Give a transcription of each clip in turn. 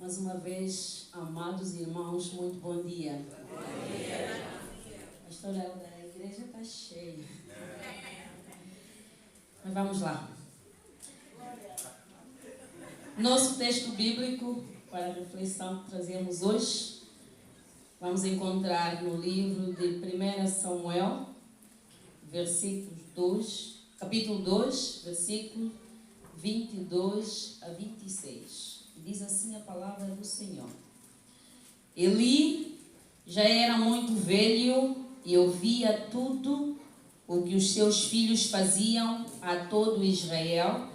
Mais uma vez, amados irmãos, muito bom dia. Bom dia. Pastor Helder, a igreja está cheia. Mas vamos lá. Nosso texto bíblico para a reflexão que trazemos hoje, vamos encontrar no livro de 1 Samuel, capítulo 2, versículo 22 a 26. Diz assim a palavra do Senhor. Eli já era muito velho e ouvia tudo o que os seus filhos faziam a todo Israel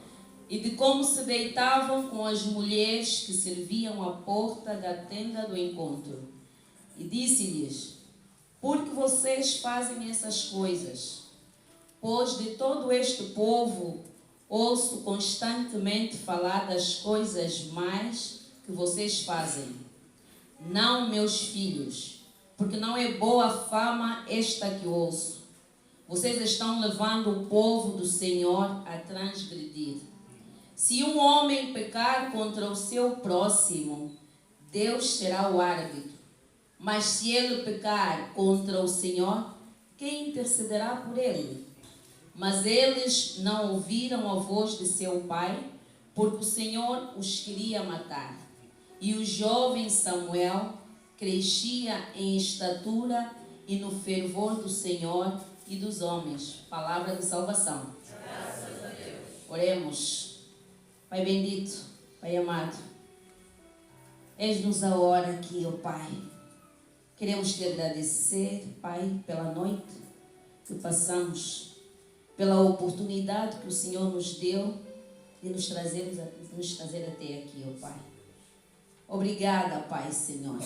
e de como se deitavam com as mulheres que serviam à porta da tenda do encontro. E disse-lhes: por que vocês fazem essas coisas? Pois de todo este povo ouço constantemente falar das coisas más que vocês fazem. Não, meus filhos, porque não é boa fama esta que ouço. Vocês estão levando o povo do Senhor a transgredir. Se um homem pecar contra o seu próximo, Deus será o árbitro. Mas se ele pecar contra o Senhor, quem intercederá por ele? Mas eles não ouviram a voz de seu pai, porque o Senhor os queria matar. E o jovem Samuel crescia em estatura e no fervor do Senhor e dos homens. Palavra de salvação. Graças a Deus. Oremos. Pai bendito, Pai amado, eis-nos a hora aqui, ó Pai. Queremos te agradecer, Pai, pela noite que passamos, pela oportunidade que o Senhor nos deu de nos trazer até aqui, ó Pai. Obrigada, Pai, Senhor.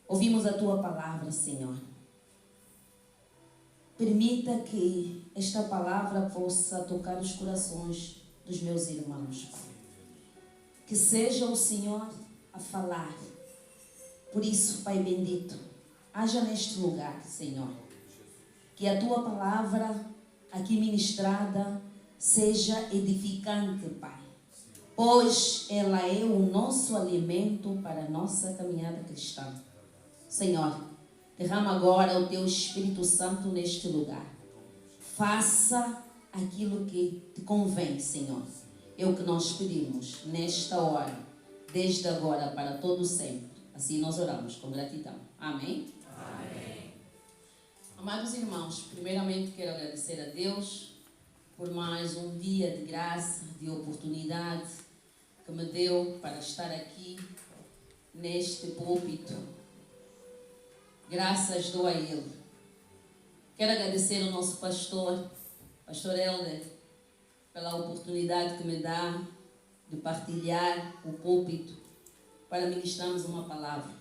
Ouvimos a Tua palavra, Senhor. Permita que esta palavra possa tocar os corações dos meus irmãos, Pai. Que seja o Senhor a falar. Por isso, Pai bendito, haja neste lugar, Senhor. Que a Tua palavra aqui ministrada seja edificante, Pai. Pois ela é o nosso alimento para a nossa caminhada cristã. Senhor, derrama agora o Teu Espírito Santo neste lugar. Faça aquilo que te convém, Senhor. É o que nós pedimos nesta hora, desde agora para todo sempre. Assim nós oramos com gratidão. Amém? Amém. Amados irmãos, primeiramente quero agradecer a Deus por mais um dia de graça, de oportunidade que me deu para estar aqui neste púlpito. Graças dou a Ele. Quero agradecer ao nosso pastor Helder, pela oportunidade que me dá de partilhar o púlpito para ministrarmos uma palavra.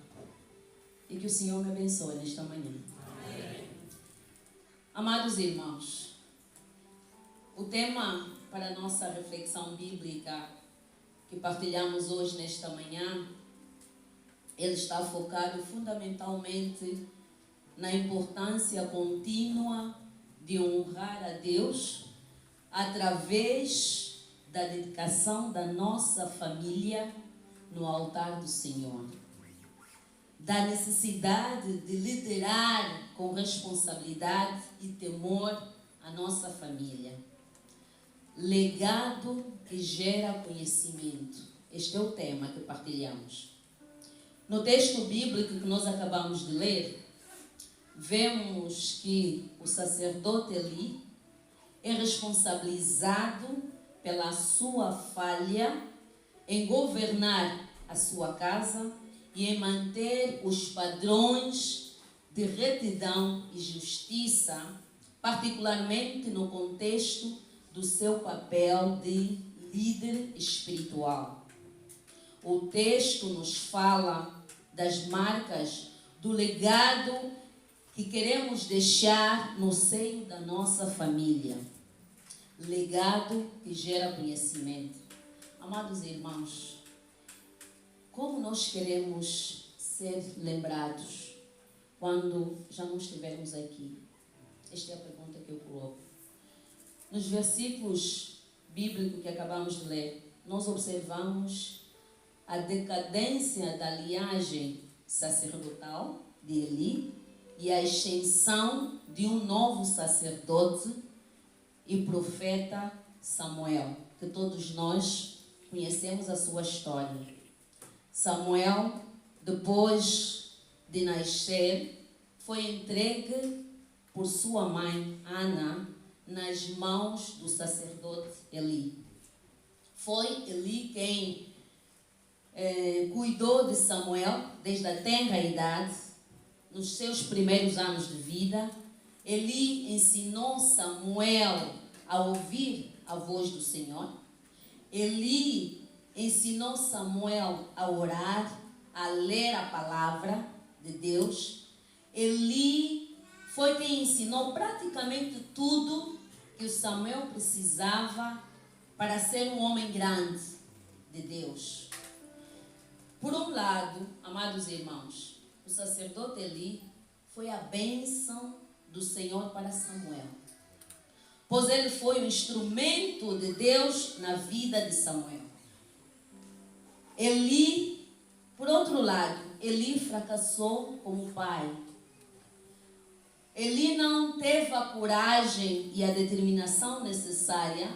E que o Senhor me abençoe nesta manhã. Amém. Amados irmãos, o tema para a nossa reflexão bíblica que partilhamos hoje nesta manhã, ele está focado fundamentalmente na importância contínua de honrar a Deus através da dedicação da nossa família no altar do Senhor. Da necessidade de liderar com responsabilidade e temor a nossa família. Legado que gera conhecimento. Este é o tema que partilhamos. No texto bíblico que nós acabamos de ler, vemos que o sacerdote Eli é responsabilizado pela sua falha em governar a sua casa e em manter os padrões de retidão e justiça, particularmente no contexto do seu papel de líder espiritual. O texto nos fala das marcas do legado que queremos deixar no seio da nossa família. Legado que gera conhecimento. Amados irmãos, como nós queremos ser lembrados quando já não estivermos aqui? Esta é a pergunta que eu coloco. Nos versículos bíblicos que acabamos de ler, nós observamos a decadência da linhagem sacerdotal de Eli e a ascensão de um novo sacerdote e profeta, Samuel, que todos nós conhecemos a sua história. Samuel, depois de nascer, foi entregue por sua mãe, Ana, nas mãos do sacerdote Eli. Foi Eli quem cuidou de Samuel desde a tenra idade, nos seus primeiros anos de vida. Eli ensinou Samuel a ouvir a voz do Senhor. Eli ensinou Samuel a orar, a ler a palavra de Deus. Eli foi quem ensinou praticamente tudo que o Samuel precisava para ser um homem grande de Deus. Por um lado, amados irmãos, o sacerdote Eli foi a bênção do Senhor para Samuel, pois ele foi o instrumento de Deus na vida de Samuel. Eli, por outro lado, Eli fracassou como pai. Eli não teve a coragem e a determinação necessária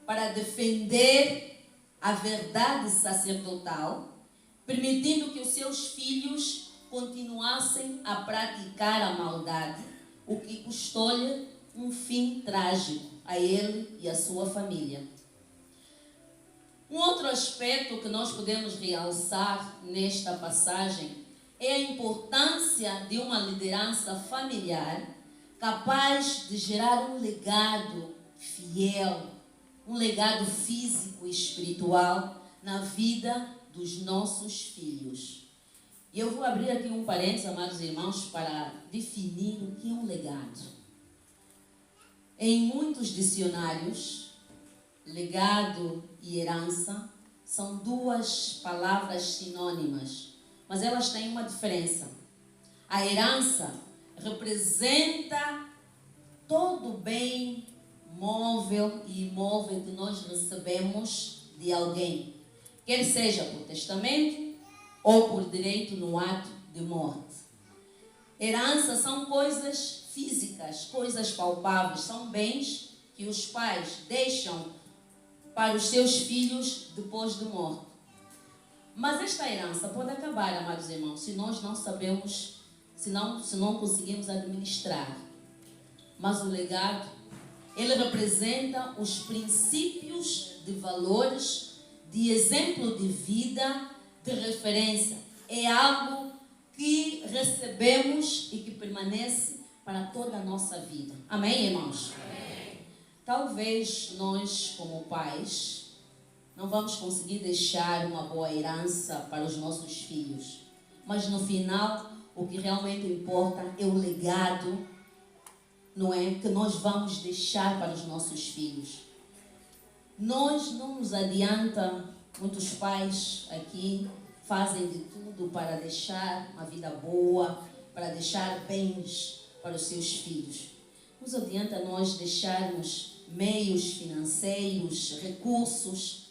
para defender a verdade sacerdotal, permitindo que os seus filhos continuassem a praticar a maldade, o que custou-lhe um fim trágico a ele e a sua família. Um outro aspecto que nós podemos realçar nesta passagem é a importância de uma liderança familiar capaz de gerar um legado fiel, um legado físico e espiritual na vida dos nossos filhos. E eu vou abrir aqui um parênteses, amados irmãos, para definir o que é um legado. Em muitos dicionários, legado e herança são duas palavras sinônimas, mas elas têm uma diferença. A herança representa todo o bem móvel e imóvel que nós recebemos de alguém, quer seja por testamento ou por direito no ato de morte. Herança são coisas físicas, coisas palpáveis, são bens que os pais deixam para os seus filhos depois de morte. Mas esta herança pode acabar, amados irmãos, se nós não sabemos, se não conseguimos administrar. Mas o legado, ele representa os princípios de valores, de exemplo de vida, de referência. É algo que recebemos e que permanece para toda a nossa vida. Amém, irmãos? Amém. Talvez nós, como pais, não vamos conseguir deixar uma boa herança para os nossos filhos. Mas no final, o que realmente importa é o legado, não é? Que nós vamos deixar para os nossos filhos. Nós não nos adianta, muitos pais aqui fazem de tudo para deixar uma vida boa, para deixar bens para os seus filhos. Nos adianta nós deixarmos meios financeiros, recursos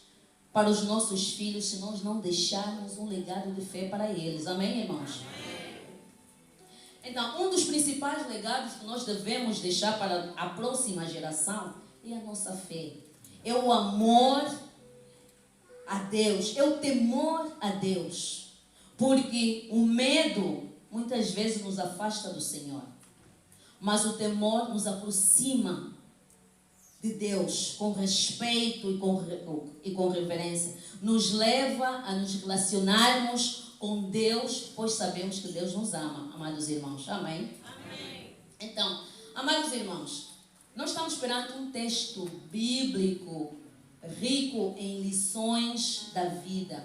para os nossos filhos, se nós não deixarmos um legado de fé para eles. Amém, irmãos? Amém. Então, um dos principais legados que nós devemos deixar para a próxima geração é a nossa fé. É o amor a Deus, é o temor a Deus. Porque o medo muitas vezes nos afasta do Senhor, mas o temor nos aproxima de Deus com respeito e com reverência. Nos leva a nos relacionarmos com Deus, pois sabemos que Deus nos ama, amados irmãos. Amém? Amém. Então, amados irmãos, nós estamos perante um texto bíblico rico em lições da vida.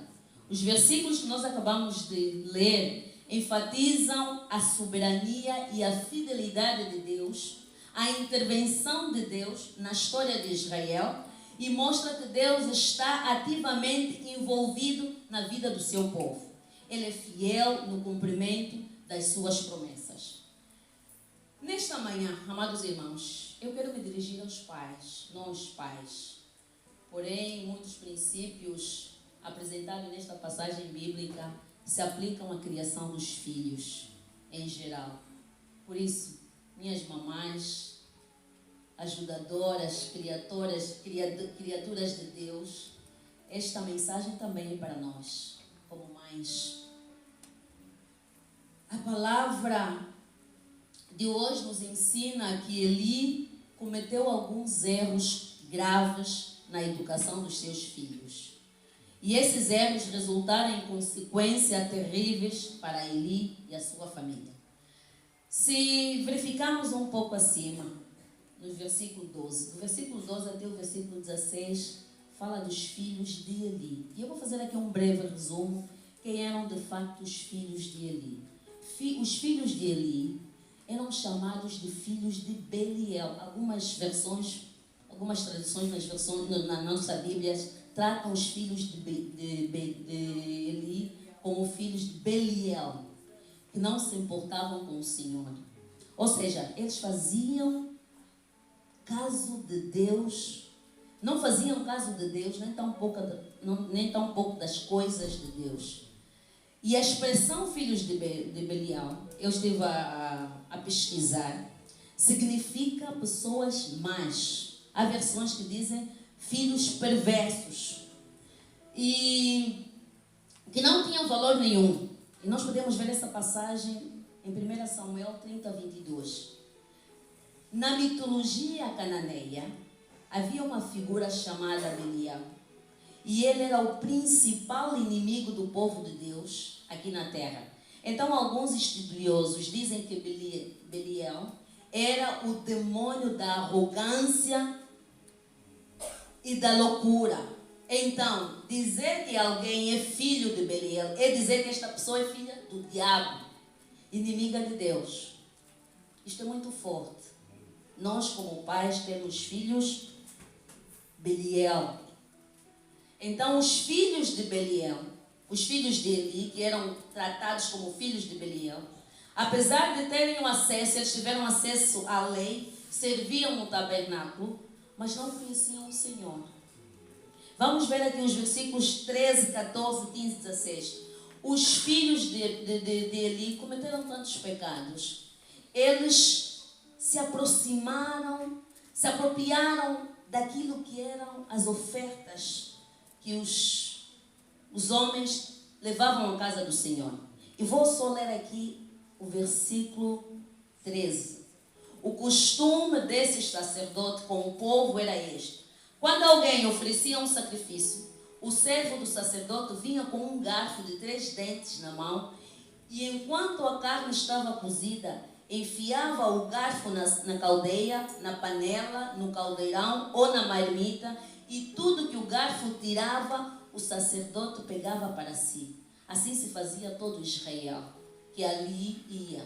Os versículos que nós acabamos de ler enfatizam a soberania e a fidelidade de Deus, a intervenção de Deus na história de Israel, e mostra que Deus está ativamente envolvido na vida do seu povo. Ele é fiel no cumprimento das suas promessas. Nesta manhã, amados irmãos, eu quero me dirigir aos pais, nós pais. Porém, muitos princípios apresentado nesta passagem bíblica se aplicam à criação dos filhos em geral. Por isso, minhas mamães, ajudadoras, criaturas de Deus, esta mensagem também é para nós, como mães. A palavra de hoje nos ensina que Eli cometeu alguns erros graves na educação dos seus filhos. E esses erros resultaram em consequências terríveis para Eli e a sua família. Se verificarmos um pouco acima, no versículo 12, do versículo 12 até o versículo 16, fala dos filhos de Eli. E eu vou fazer aqui um breve resumo, quem eram de facto os filhos de Eli. Os filhos de Eli eram chamados de filhos de Beliel. Algumas traduções na nossa Bíblia tratam os filhos de Eli como filhos de Beliel, que não se importavam com o Senhor. Ou seja, eles faziam caso de Deus, não faziam caso de Deus, nem tão pouco das coisas de Deus. E a expressão filhos de Belial, eu estive a pesquisar, significa pessoas más. Há versões que dizem filhos perversos e que não tinham valor nenhum. E nós podemos ver essa passagem em 1 Samuel 30:22. Na mitologia cananeia, havia uma figura chamada Belial. E ele era o principal inimigo do povo de Deus aqui na terra. Então, alguns estudiosos dizem que Belial era o demônio da arrogância e da loucura. Então, dizer que alguém é filho de Belial é dizer que esta pessoa é filha do diabo, inimiga de Deus. Isto é muito forte. Nós, como pais, temos filhos Belial. Então, os filhos de Belial, os filhos de Eli, que eram tratados como filhos de Belial, apesar de terem acesso, eles tiveram acesso à lei, serviam no tabernáculo, mas não conheciam o Senhor. Vamos ver aqui os versículos 13, 14, 15, 16. Os filhos de Eli cometeram tantos pecados. Eles se apropriaram daquilo que eram as ofertas que os homens levavam à casa do Senhor. E vou só ler aqui o versículo 13. O costume desses sacerdotes com o povo era este: quando alguém oferecia um sacrifício, o servo do sacerdote vinha com um garfo de 3 dentes na mão e, enquanto a carne estava cozida, enfiava o garfo na caldeia, na panela, no caldeirão ou na marmita, e tudo que o garfo tirava, o sacerdote pegava para si. Assim se fazia todo Israel que ali ia.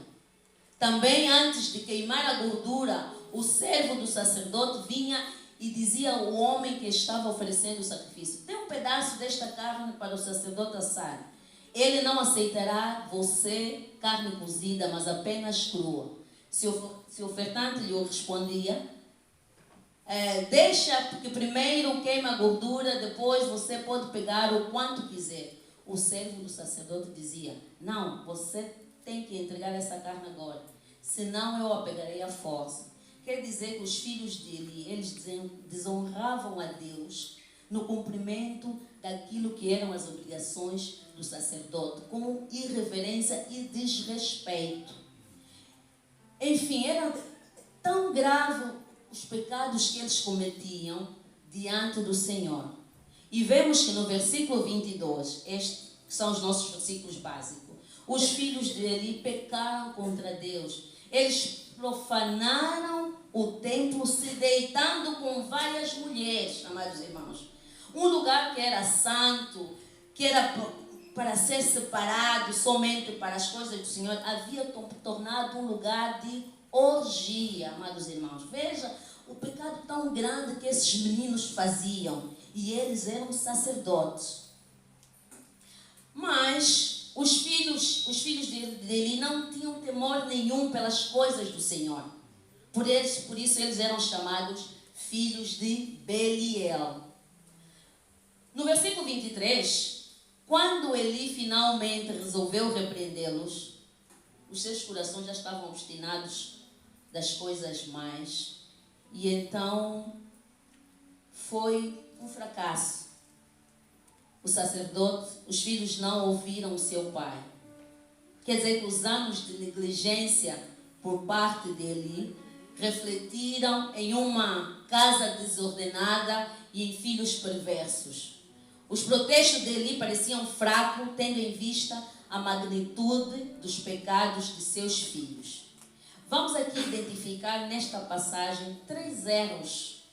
Também, antes de queimar a gordura, o servo do sacerdote vinha e dizia ao homem que estava oferecendo o sacrifício: dê um pedaço desta carne para o sacerdote assar. Ele não aceitará você carne cozida, mas apenas crua. Se o ofertante lhe respondia: deixa que primeiro queima a gordura, depois você pode pegar o quanto quiser. O servo do sacerdote dizia: não, você tem que entregar essa carne agora, senão eu a pegarei à força. Quer dizer que os filhos dele, eles desonravam a Deus no cumprimento daquilo que eram as obrigações do sacerdote, com irreverência e desrespeito. Enfim, era tão grave os pecados que eles cometiam diante do Senhor. E vemos que no versículo 22, estes são os nossos versículos básicos, os filhos de Eli pecaram contra Deus. Eles profanaram o templo se deitando com várias mulheres, amados irmãos. Um lugar que era santo, que era para ser separado somente para as coisas do Senhor, havia tornado um lugar de orgia, amados irmãos. Veja o pecado tão grande que esses meninos faziam. E eles eram sacerdotes. Mas os filhos dele não tinham temor nenhum pelas coisas do Senhor. Por isso eles eram chamados filhos de Belial. No versículo 23, 23, quando Eli finalmente resolveu repreendê-los, os seus corações já estavam obstinados das coisas mais. E então foi um fracasso. O sacerdote, os filhos não ouviram o seu pai. Quer dizer que os anos de negligência por parte dele refletiram em uma casa desordenada e em filhos perversos. Os protestos dele pareciam fracos, tendo em vista a magnitude dos pecados de seus filhos. Vamos aqui identificar nesta passagem 3 erros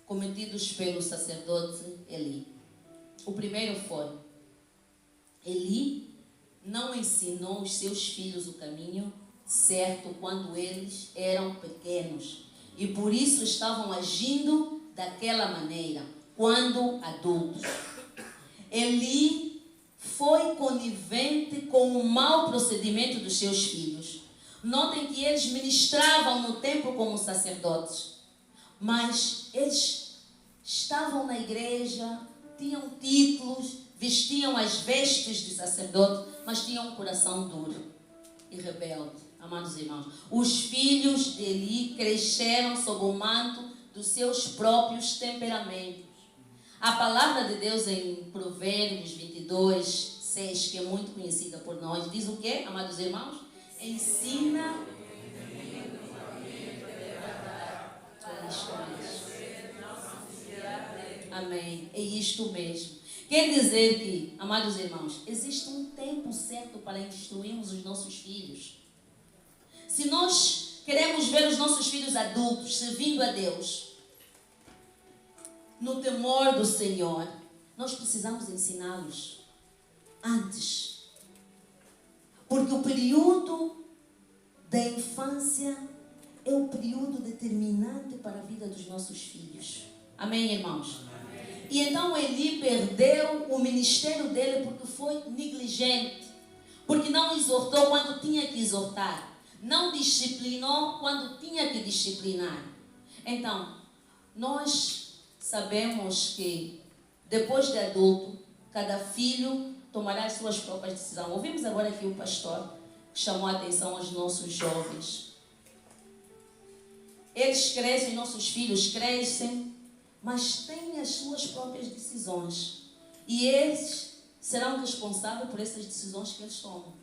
cometidos pelo sacerdote Eli. O primeiro foi: Eli não ensinou os seus filhos o caminho certo quando eles eram pequenos e por isso estavam agindo daquela maneira quando adultos. Eli foi conivente com o mau procedimento dos seus filhos. Notem que eles ministravam no templo como sacerdotes, mas eles estavam na igreja, tinham títulos, vestiam as vestes de sacerdote, mas tinham um coração duro e rebelde. Amados irmãos, os filhos de Eli cresceram sob o manto dos seus próprios temperamentos. A palavra de Deus em Provérbios 22, 6, que é muito conhecida por nós, diz o quê, amados irmãos? Ensina. Amém. É isto mesmo. Quer dizer que, amados irmãos, existe um tempo certo para instruirmos os nossos filhos. Se nós queremos ver os nossos filhos adultos servindo a Deus, no temor do Senhor, nós precisamos ensiná-los antes. Porque o período da infância é o período determinante para a vida dos nossos filhos. Amém, irmãos? Amém. E então Eli perdeu o ministério dele porque foi negligente. Porque não exortou quando tinha que exortar. Não disciplinou quando tinha que disciplinar. Então, nós sabemos que depois de adulto, cada filho tomará as suas próprias decisões. Ouvimos agora aqui o pastor que chamou a atenção aos nossos jovens. Eles crescem, nossos filhos crescem, mas têm as suas próprias decisões. E eles serão responsáveis por essas decisões que eles tomam,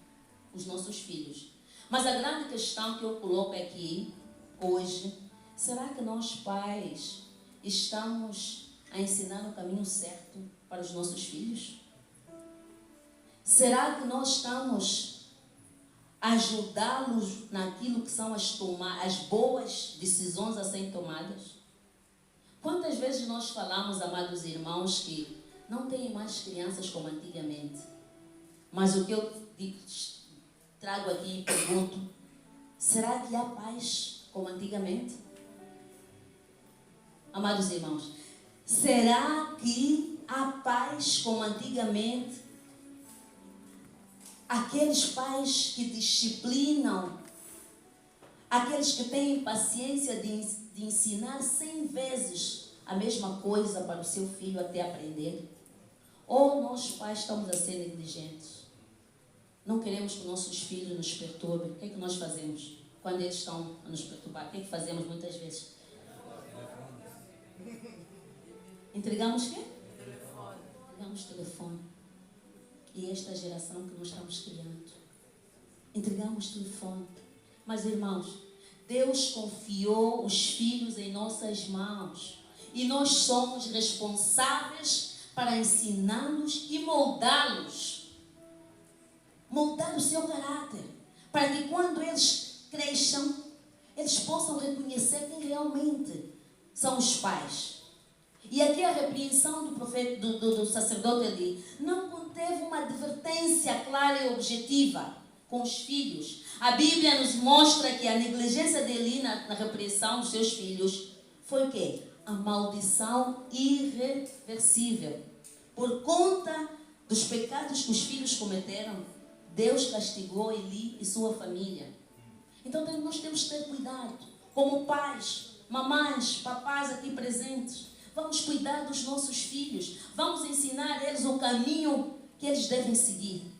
os nossos filhos. Mas a grande questão que eu coloco aqui, hoje, será que nós pais estamos a ensinar o caminho certo para os nossos filhos? Será que nós estamos a ajudá-los naquilo que são as boas decisões a serem tomadas? Quantas vezes nós falamos, amados irmãos, que não tem mais crianças como antigamente? Mas o que eu trago aqui e pergunto: será que há pais como antigamente? Amados irmãos, será que há pais como antigamente? Aqueles pais que disciplinam, aqueles que têm paciência de ensinar 100 vezes a mesma coisa para o seu filho até aprender? Ou nós pais estamos a ser negligentes? Não queremos que nossos filhos nos perturbem. O que é que nós fazemos quando eles estão a nos perturbar? O que é que fazemos muitas vezes? Entregamos o quê? Entregamos telefone. E esta geração que nós estamos criando. Entregamos telefone. Mas, irmãos, Deus confiou os filhos em nossas mãos. E nós somos responsáveis para ensiná-los e moldá-los. Moldar o seu caráter. Para que quando eles cresçam, eles possam reconhecer quem realmente são os pais. E aqui a repreensão do profeta, do sacerdote Eli não conteve uma advertência clara e objetiva com os filhos. A Bíblia nos mostra que a negligência de Eli na repreensão dos seus filhos foi o quê? A maldição irreversível. Por conta dos pecados que os filhos cometeram, Deus castigou Eli e sua família. Então nós temos que ter cuidado, como pais, mamães, papais aqui presentes. Vamos cuidar dos nossos filhos. Vamos ensinar a eles o caminho que eles devem seguir.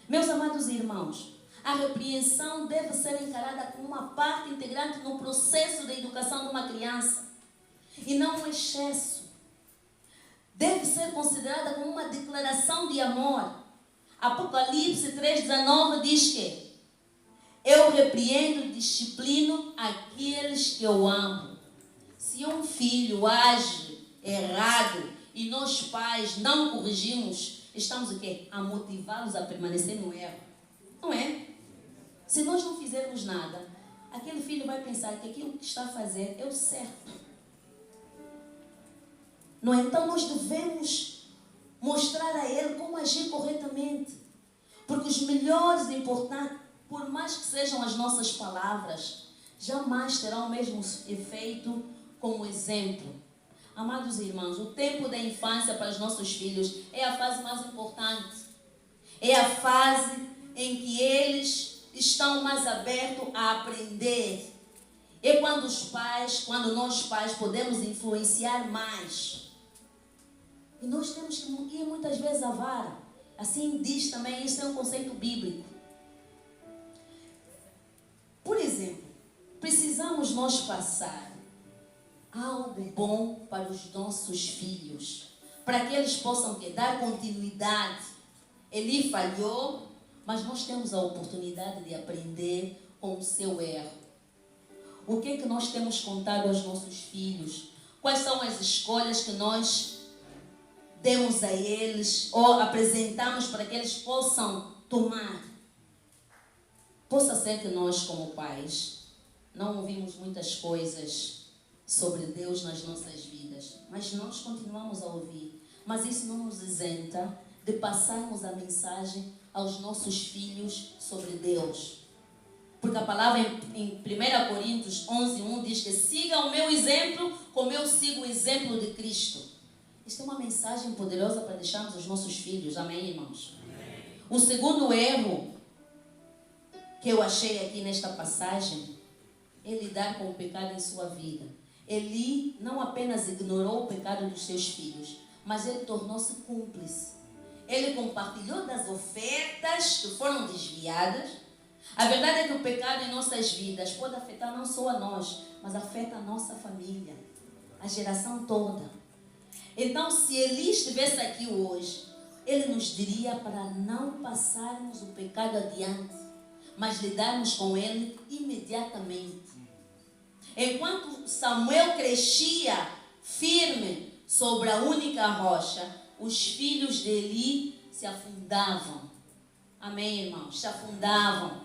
Meus amados irmãos, a repreensão deve ser encarada como uma parte integrante no processo de educação de uma criança e não um excesso. Deve ser considerada como uma declaração de amor. Apocalipse 3,19 diz que eu repreendo e disciplino aqueles que eu amo. Se um filho age errado e nós pais não corrigimos, estamos o quê? A motivá-los a permanecer no erro. Não é? Se nós não fizermos nada, aquele filho vai pensar que aquilo que está a fazer é o certo. Não é? Então nós devemos mostrar a ele como agir corretamente. Porque os melhores e importantes, por mais que sejam as nossas palavras, jamais terão o mesmo efeito como exemplo. Amados irmãos, o tempo da infância para os nossos filhos é a fase mais importante. É a fase em que eles estão mais abertos a aprender. É quando nós pais podemos influenciar mais. E nós temos que ir muitas vezes à vara. Assim diz também, isso é um conceito bíblico. Por exemplo, precisamos nós passar algo bom para os nossos filhos, para que eles possam dar continuidade. Ele falhou, mas nós temos a oportunidade de aprender com o seu erro. O que é que nós temos contado aos nossos filhos? Quais são as escolhas que nós demos a eles ou apresentamos para que eles possam tomar? Possa ser que nós, como pais, não ouvimos muitas coisas sobre Deus nas nossas vidas, mas nós continuamos a ouvir. Mas isso não nos isenta de passarmos a mensagem aos nossos filhos sobre Deus. Porque a palavra em 1 Coríntios 11:1 diz que siga o meu exemplo como eu sigo o exemplo de Cristo. Isto é uma mensagem poderosa para deixarmos aos nossos filhos. Amém, irmãos? Amém. O segundo erro que eu achei aqui nesta passagem é lidar com o pecado em sua vida. Eli não apenas ignorou o pecado dos seus filhos, mas ele tornou-se cúmplice. Ele compartilhou das ofertas que foram desviadas. A verdade é que o pecado em nossas vidas pode afetar não só a nós, mas afeta a nossa família, a geração toda. Então, se Eli estivesse aqui hoje, ele nos diria para não passarmos o pecado adiante, mas lidarmos com ele imediatamente. Enquanto Samuel crescia firme sobre a única rocha, os filhos de Eli se afundavam. Amém, irmãos? Se afundavam.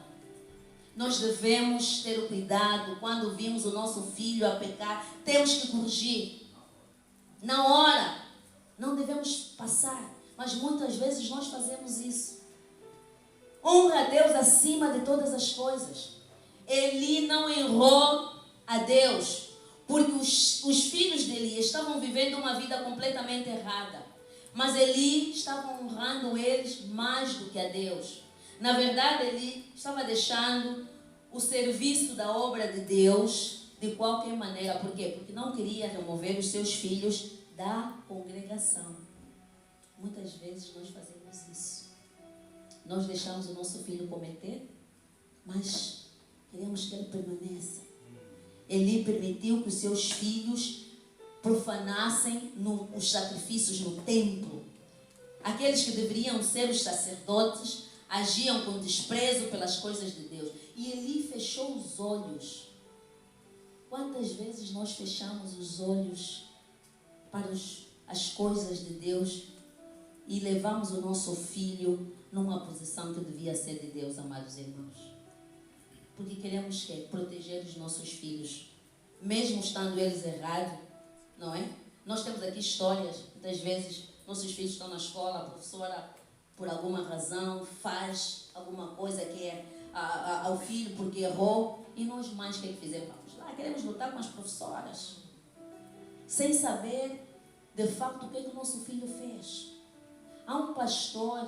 Nós devemos ter o cuidado quando vimos o nosso filho a pecar, temos que corrigir. Na hora, não devemos passar, mas muitas vezes nós fazemos isso. Honra a Deus acima de todas as coisas. Eli não errou a Deus, porque os filhos de Eli estavam vivendo uma vida completamente errada. Mas Eli estava honrando eles mais do que a Deus. Na verdade, Eli estava deixando o serviço da obra de Deus de qualquer maneira. Por quê? Porque não queria remover os seus filhos da congregação. Muitas vezes nós fazemos isso. Nós deixamos o nosso filho cometer, mas queremos que ele permaneça. Eli permitiu que os seus filhos profanassem os sacrifícios no templo. Aqueles que deveriam ser os sacerdotes agiam com desprezo pelas coisas de Deus. E Eli fechou os olhos. Quantas vezes nós fechamos os olhos para as coisas de Deus e levamos o nosso filho numa posição que devia ser de Deus, amados irmãos? Porque queremos proteger os nossos filhos, mesmo estando eles errados, não é? Nós temos aqui histórias, muitas vezes nossos filhos estão na escola, a professora, por alguma razão, faz alguma coisa que é ao filho porque errou, e nós mães, o que fizemos? Vamos lá, queremos lutar com as professoras, sem saber de facto o que o nosso filho fez. Há um pastor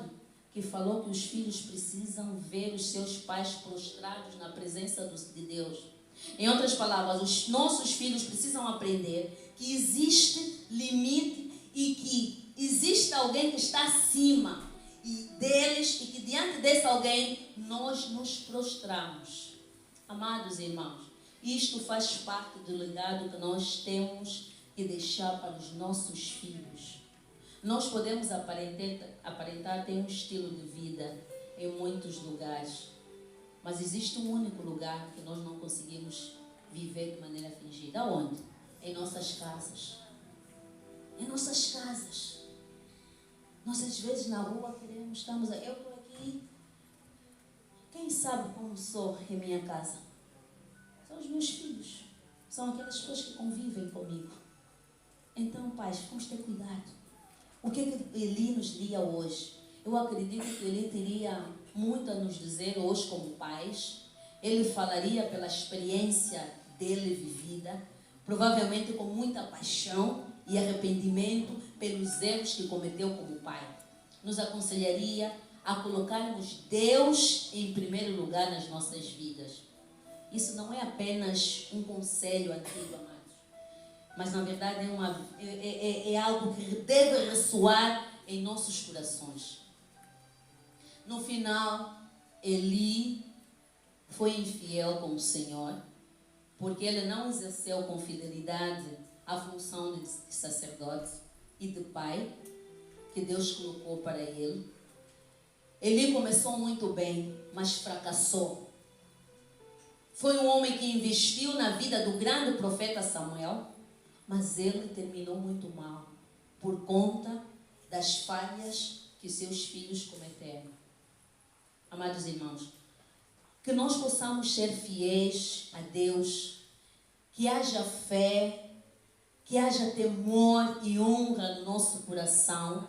que falou que os filhos precisam ver os seus pais prostrados na presença de Deus. Em outras palavras, os nossos filhos precisam aprender que existe limite e que existe alguém que está acima deles e que diante desse alguém nós nos prostramos. Amados irmãos, isto faz parte do legado que nós temos que deixar para os nossos filhos. Nós podemos aparentar ter um estilo de vida em muitos lugares, mas existe um único lugar que nós não conseguimos viver de maneira fingida. Aonde? Em nossas casas. Em nossas casas. Nós às vezes na rua estamos eu estou aqui. Quem sabe como sou em minha casa? São os meus filhos. São aquelas pessoas que convivem comigo. Então, pais, vamos ter cuidado. O que Eli nos diria hoje? Eu acredito que Eli teria muito a nos dizer hoje como pais. Ele falaria pela experiência dele vivida, provavelmente com muita paixão e arrependimento pelos erros que cometeu como pai. Nos aconselharia a colocarmos Deus em primeiro lugar nas nossas vidas. Isso não é apenas um conselho antigo, amados, mas na verdade é algo que deve ressoar em nossos corações. No final, Eli foi infiel com o Senhor, porque ele não exerceu com fidelidade a função de sacerdote e de pai que Deus colocou para ele. Eli começou muito bem, mas fracassou. Foi um homem que investiu na vida do grande profeta Samuel, mas ele terminou muito mal, por conta das falhas que seus filhos cometeram. Amados irmãos, que nós possamos ser fiéis a Deus, que haja fé, que haja temor e honra no nosso coração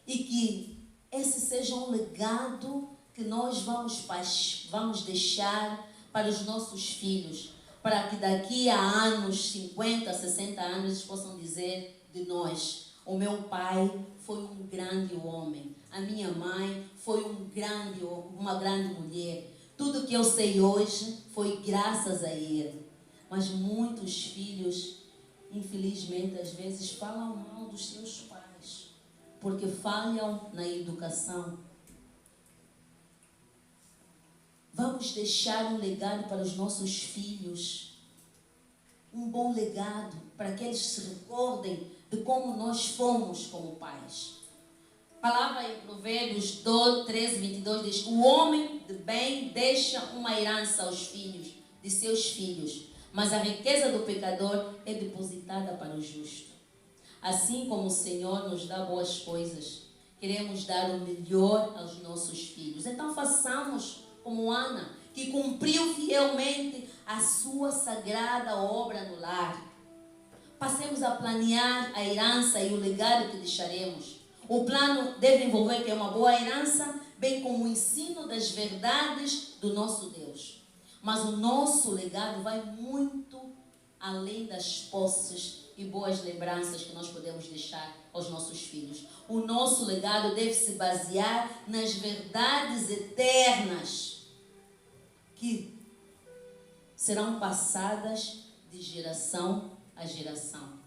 e que esse seja um legado que nós vamos deixar para os nossos filhos, para que daqui a anos, 50, 60 anos, eles possam dizer de nós: o meu pai foi um grande homem, a minha mãe foi uma grande mulher. Tudo que eu sei hoje foi graças a ele. Mas muitos filhos, infelizmente, às vezes falam mal dos seus pais, porque falham na educação. Vamos deixar um legado para os nossos filhos, um bom legado, para que eles se recordem de como nós fomos como pais. A palavra em Provérbios 13, 22 diz: o homem de bem deixa uma herança aos filhos de seus filhos, mas a riqueza do pecador é depositada para o justo. Assim como o Senhor nos dá boas coisas, queremos dar o melhor aos nossos filhos. Então façamos como Ana, que cumpriu fielmente a sua sagrada obra no lar. Passemos a planear a herança e o legado que deixaremos. O plano deve envolver que é uma boa herança, bem como o ensino das verdades do nosso Deus. Mas o nosso legado vai muito além das posses e boas lembranças que nós podemos deixar aos nossos filhos. O nosso legado deve se basear nas verdades eternas que serão passadas de geração a geração.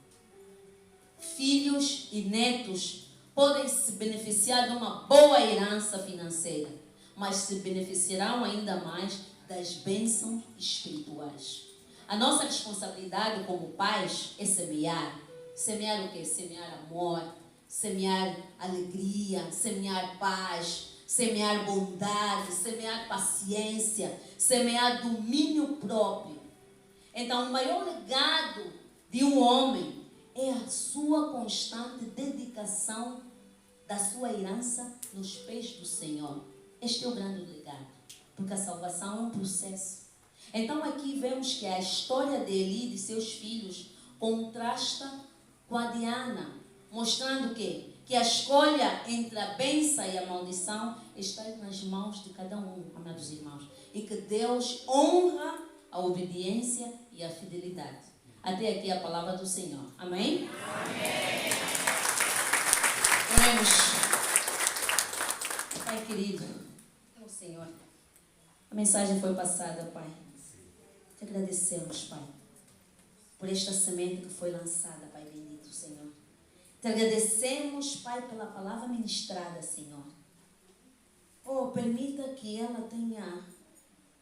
Filhos e netos podem se beneficiar de uma boa herança financeira, mas se beneficiarão ainda mais das bênçãos espirituais. A nossa responsabilidade como pais é semear. Semear o quê? Semear amor, semear alegria, semear paz, semear bondade, semear paciência, semear domínio próprio. Então, o maior legado de um homem é a sua constante dedicação da sua herança nos pés do Senhor. Este é o grande legado, porque a salvação é um processo. Então aqui vemos que a história de Eli e de seus filhos contrasta com a de Ana, mostrando que a escolha entre a bênção e a maldição está nas mãos de cada um, amados irmãos, e que Deus honra a obediência e a fidelidade. Até aqui a palavra do Senhor. Amém? Amém. Oremos. Pai querido, é o Senhor. A mensagem foi passada, Pai. Te agradecemos, Pai, por esta semente que foi lançada, Pai bendito, Senhor. Te agradecemos, Pai, pela palavra ministrada, Senhor. Oh, permita que ela tenha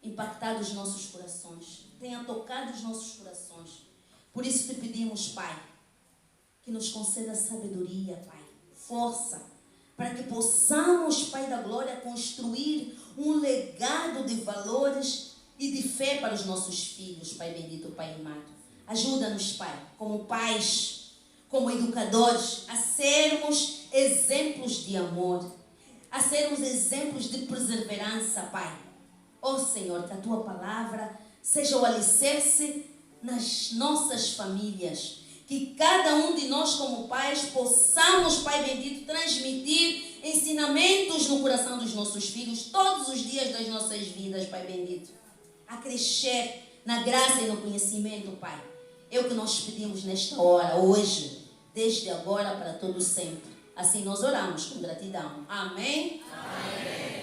impactado os nossos corações, tenha tocado os nossos corações. Por isso te pedimos, Pai, que nos conceda sabedoria, Pai, força, para que possamos, Pai da glória, construir um legado de valores e de fé para os nossos filhos, Pai bendito, Pai amado. Ajuda-nos, Pai, como pais, como educadores, a sermos exemplos de amor, a sermos exemplos de perseverança, Pai. Ó Senhor, que a Tua palavra seja o alicerce nas nossas famílias, que cada um de nós como pais possamos, Pai bendito, transmitir ensinamentos no coração dos nossos filhos todos os dias das nossas vidas, Pai bendito, a crescer na graça e no conhecimento, Pai. É o que nós pedimos nesta hora, hoje, desde agora para todo sempre. Assim nós oramos com gratidão. Amém? Amém.